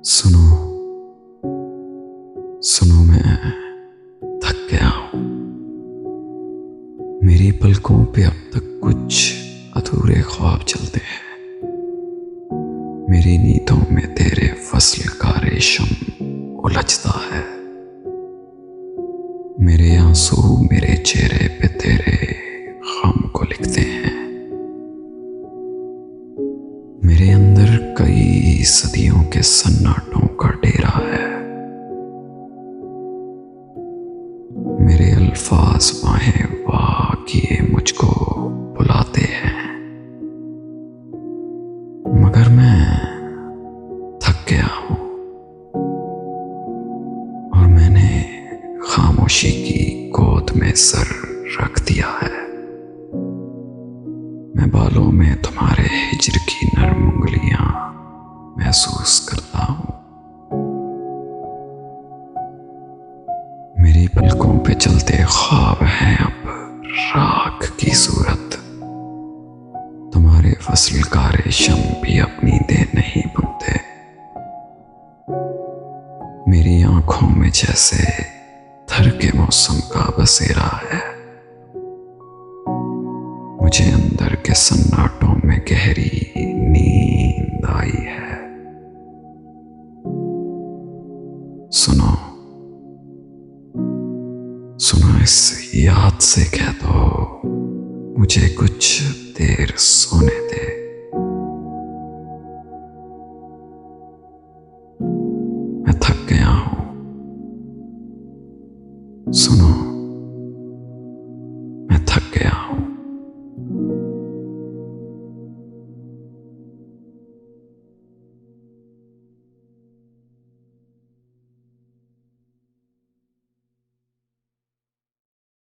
सुनो सुनो, मैं थक गया हूं। मेरी पलकों पे अब तक कुछ अधूरे ख्वाब चलते हैं। मेरी नींदों में तेरे फसल का रेशम उलझता है। मेरे आंसू मेरे चेहरे पे तेरे गम को लिखते हैं। मेरे अंदर कई सदियों के सन्नाटों का डेरा है। मेरे अल्फाज बाहें वाह किए मुझको बुलाते हैं, मगर मैं थक गया हूं और मैंने खामोशी की गोद में सर रख दिया है। मैं बालों में तुम्हारे हिज्र की नर्म उंगलियां महसूस करता हूं। मेरी पलकों पे चलते ख्वाब हैं अब राख की सूरत। तुम्हारे फसल का रेशम भी अपनी दे नहीं बुनते। मेरी आंखों में जैसे थर के मौसम का बसेरा है। मुझे अंदर के सन्नाटों में गहरी नींद आई है। सुनो सुनो, इस याद से कह दो मुझे कुछ देर सोने दे। मैं थक गया हूं। सुनो।